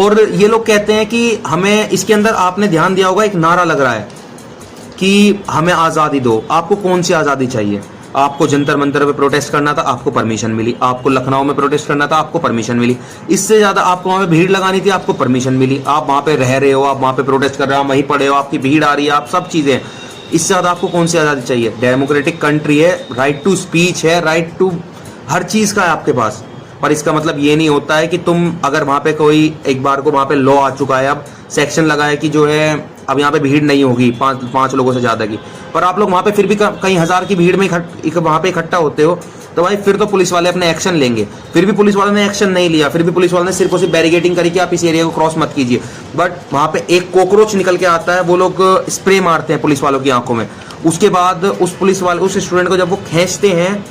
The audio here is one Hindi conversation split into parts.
और ये लोग कहते हैं कि हमें, इसके अंदर आपने ध्यान दिया होगा एक नारा लग रहा है कि हमें आज़ादी दो। आपको कौन सी आज़ादी चाहिए? आपको जंतर मंतर पे प्रोटेस्ट करना था, आपको परमिशन मिली। आपको लखनऊ में प्रोटेस्ट करना था, आपको परमिशन मिली। इससे ज्यादा आपको वहां पे भीड़ लगानी थी, आपको परमिशन मिली। आप वहां पे रह रहे हो, आप वहां पे प्रोटेस्ट कर रहे हो, आप वहीं पड़े हो, आपकी भीड़ आ रही है, आप सब चीजें। इससे ज्यादा आपको कौन सी आजादी चाहिए? डेमोक्रेटिक कंट्री है, राइट टू स्पीच है, राइट टू हर चीज का है आपके पास। पर इसका मतलब ये नहीं होता है कि तुम अगर वहां पे कोई, एक बार को वहां पे लॉ आ चुका है, अब सेक्शन लगा है कि जो है अब यहाँ पे भीड़ नहीं होगी पांच लोगों से ज्यादा की, पर आप लोग वहां पे फिर भी कई हजार की भीड़ में वहां पे इकट्ठा होते हो, तो भाई फिर तो पुलिस वाले अपने एक्शन लेंगे। फिर भी पुलिस वालों ने एक्शन नहीं लिया, फिर भी पुलिस वालों ने सिर्फ और सिर्फ बैरिकेडिंग करी कि आप इस एरिया को क्रॉस मत कीजिए। बट वहां पे एक कॉकरोच निकल के आता है, वो लोग स्प्रे मारते हैं पुलिस वालों की आंखों में। उसके बाद उस पुलिस वाले, उस स्टूडेंट को जब वो खींचते हैं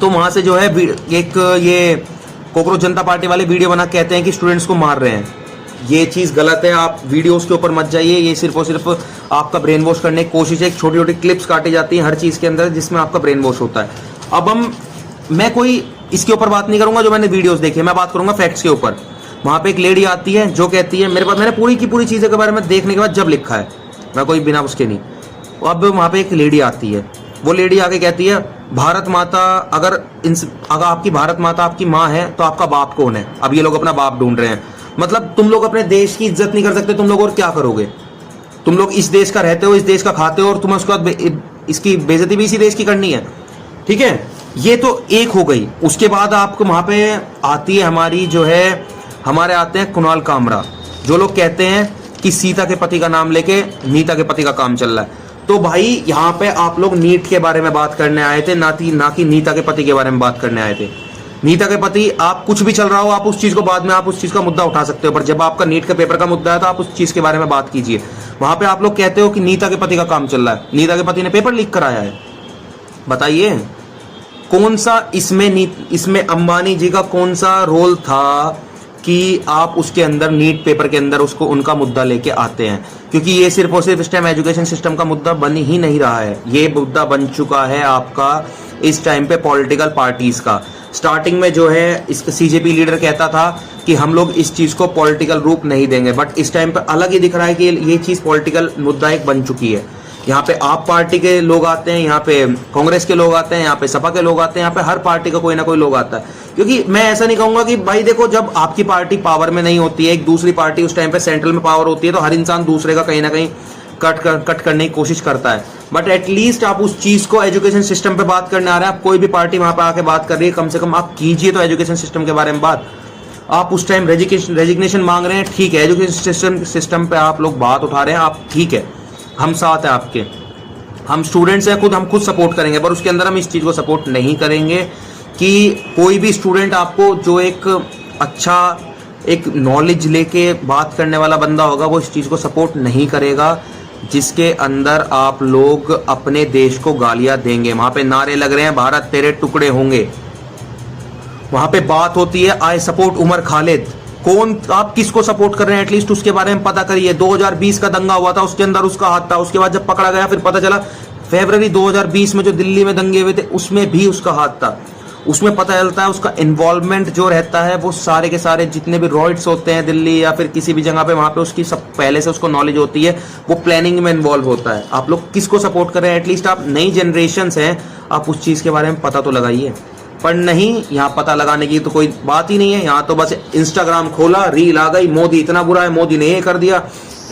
तो वहां से जो है एक ये कॉकरोच जनता पार्टी वाले वीडियो बना कहते हैं कि स्टूडेंट्स को मार रहे हैं। ये चीज गलत है, आप वीडियोस के ऊपर मत जाइए। ये सिर्फ और सिर्फ आपका ब्रेन वॉश करने की कोशिश है। छोटी छोटी क्लिप्स काटी जाती हैं हर चीज के अंदर जिसमें आपका ब्रेन वॉश होता है। अब मैं कोई इसके ऊपर बात नहीं करूंगा जो मैंने वीडियोस देखे, मैं बात करूंगा फैक्ट्स के ऊपर। वहां पे एक लेडी आती है जो कहती है, मेरे पास, मैंने पूरी की पूरी चीजें के बारे में देखने के बाद जब लिखा है, मैं कोई बिना उसके नहीं। अब वहां पे एक लेडी आती है, वो लेडी आके कहती है, भारत माता अगर आपकी भारत माता आपकी माँ है तो आपका बाप कौन है? अब ये लोग अपना बाप ढूंढ रहे हैं। मतलब तुम लोग अपने देश की इज्जत नहीं कर सकते, तुम लोग और क्या करोगे? तुम लोग इस देश का रहते हो, इस देश का खाते हो, और तुम्हें उसके बाद इसकी बेइज्जती भी इसी देश की करनी है। ठीक है, ये तो एक हो गई। उसके बाद आपको वहां पे आती है हमारी जो है, हमारे आते हैं कुणाल कामरा, जो लोग कहते हैं कि सीता के पति का नाम लेके नीता के पति का काम चल रहा है। तो भाई यहाँ पे आप लोग नीट के बारे में बात करने आए थे, ना कि नीता के पति के बारे में बात करने आए थे। नीता के पति, आप कुछ भी चल रहा हो, आप उस चीज को बाद में, आप उस चीज का मुद्दा उठा सकते हो, पर जब आपका नीट के पेपर का मुद्दा है तो आप उस चीज के बारे में बात कीजिए। वहां पे आप लोग कहते हो कि नीता के पति का काम चल रहा है। नीता के पति ने पेपर लीक कराया है, बताइए कौन सा इसमें अंबानी जी का कौन सा रोल था कि आप उसके अंदर नीट पेपर के अंदर उसको उनका मुद्दा लेके आते हैं? क्योंकि ये सिर्फ और सिर्फ इस टाइम एजुकेशन सिस्टम का मुद्दा बन ही नहीं रहा है, ये मुद्दा बन चुका है आपका इस टाइम पे पॉलिटिकल पार्टीज का। स्टार्टिंग में जो है इसका सीजेपी लीडर कहता था कि हम लोग इस चीज को पॉलिटिकल रूप नहीं देंगे, बट इस टाइम पे अलग ही दिख रहा है कि ये चीज पॉलिटिकल मुद्दा एक बन चुकी है। यहाँ पे आप पार्टी के लोग आते हैं, यहाँ पे कांग्रेस के लोग आते हैं, यहाँ पे सपा के लोग आते हैं, यहाँ पे हर पार्टी का कोई ना कोई लोग आता है। क्योंकि मैं ऐसा नहीं कहूंगा कि भाई देखो, जब आपकी पार्टी पावर में नहीं होती है, एक दूसरी पार्टी उस टाइम पे सेंट्रल में पावर होती है, तो हर इंसान दूसरे का कहीं ना कहीं कट करने की कोशिश करता है। बट एटलीस्ट आप उस चीज को एजुकेशन सिस्टम पे बात करने आ रहे हैं, आप कोई भी पार्टी वहां पे आके बात कर रही है, कम से कम आप कीजिए तो एजुकेशन सिस्टम के बारे में बात। आप उस टाइम रेजिग्नेशन मांग रहे हैं, ठीक है, एजुकेशन सिस्टम पे आप लोग बात उठा रहे हैं, आप ठीक है, हम साथ हैं आपके, हम स्टूडेंट्स हैं, हम खुद सपोर्ट करेंगे, पर उसके अंदर हम इस चीज को सपोर्ट नहीं करेंगे कि कोई भी स्टूडेंट आपको जो एक अच्छा एक नॉलेज लेके बात करने वाला बंदा होगा, वो इस चीज को सपोर्ट नहीं करेगा जिसके अंदर आप लोग अपने देश को गालियां देंगे। वहां पे नारे लग रहे हैं, भारत तेरे टुकड़े होंगे। वहां पे बात होती है, आई सपोर्ट उमर खालिद। कौन, आप किसको सपोर्ट कर रहे हैं? एटलीस्ट उसके बारे में पता करिए। 2020 का दंगा हुआ था, उसके अंदर उसका हाथ था। उसके बाद जब पकड़ा गया, फिर पता चला फरवरी 2020 में जो दिल्ली में दंगे हुए थे, उसमें भी उसका हाथ था। उसमें पता चलता है उसका इन्वॉल्वमेंट जो रहता है, वो सारे के सारे जितने भी रॉयट्स होते हैं दिल्ली या फिर किसी भी जगह पे, वहां पे उसकी सब पहले से उसको नॉलेज होती है, वो प्लानिंग में इन्वॉल्व होता है। आप लोग किसको सपोर्ट कर रहे हैं? एटलीस्ट आप नई जनरेशन हैं, आप उस चीज के बारे में पता तो लगाइए। पर नहीं, यहाँ पता लगाने की तो कोई बात ही नहीं है। यहाँ तो बस इंस्टाग्राम खोला, रील आ गई, मोदी इतना बुरा है, मोदी ने ये कर दिया,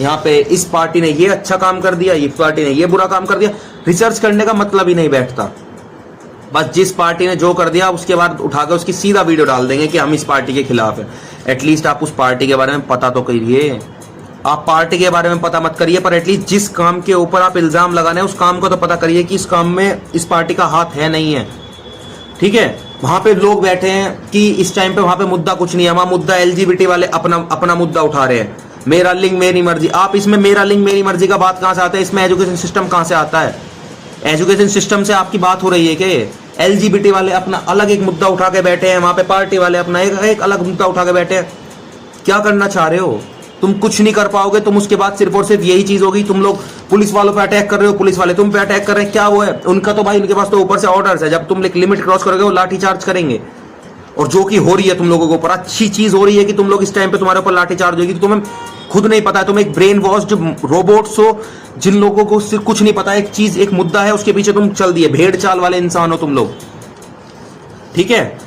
यहाँ पे इस पार्टी ने ये अच्छा काम कर दिया, ये पार्टी ने ये बुरा काम कर दिया। रिसर्च करने का मतलब ही नहीं बैठता। बस जिस पार्टी ने जो कर दिया उसके बाद उठाकर उसकी सीधा वीडियो डाल देंगे कि हम इस पार्टी के खिलाफ है। एटलीस्ट आप उस पार्टी के बारे में पता तो करिए। आप पार्टी के बारे में पता मत करिए, पर एटलीस्ट जिस काम के ऊपर आप इल्जाम लगाने उस काम को तो पता करिए कि इस काम में इस पार्टी का हाथ है नहीं है। ठीक है, वहां पे लोग बैठे हैं कि इस टाइम पे वहां पे मुद्दा कुछ नहीं है, वहां मुद्दा एलजीबीटी वाले अपना मुद्दा उठा रहे हैं, मेरा लिंग मेरी मर्जी। आप इसमें मेरा लिंग मेरी मर्जी का बात कहां से आता है? इसमें एजुकेशन सिस्टम कहां से आता है? एजुकेशन सिस्टम से आपकी बात हो रही है कि एलजीबीटी वाले अपना अलग एक मुद्दा उठा के बैठे हैं, वहां पे पार्टी वाले अपना एक अलग मुद्दा उठा के बैठे हैं। क्या करना चाह रहे हो? तुम कुछ नहीं कर पाओगे। तुम उसके बाद सिर्फ और सिर्फ यही चीज होगी, तुम लोग पुलिस वालों पे अटैक कर रहे हो, पुलिस वाले तुम पे अटैक कर रहे हैं। क्या वो है उनका? तो भाई उनके पास तो ऊपर से ऑर्डर्स है, जब तुम लिमिट क्रॉस करोगे वो लाठी चार्ज करेंगे। और जो कि हो रही है तुम लोगों के ऊपर, अच्छी चीज हो रही है कि तुम लोग इस टाइम पे तुम्हारे ऊपर लाठीचार्ज होगी, तुम्हें खुद नहीं पता है, तुम एक ब्रेन वॉश जो रोबोट्स हो, जिन लोगों को सिर्फ कुछ नहीं पता, एक चीज एक मुद्दा है उसके पीछे तुम चल दिए, भेड़ चाल वाले इंसान हो तुम लोग, ठीक है।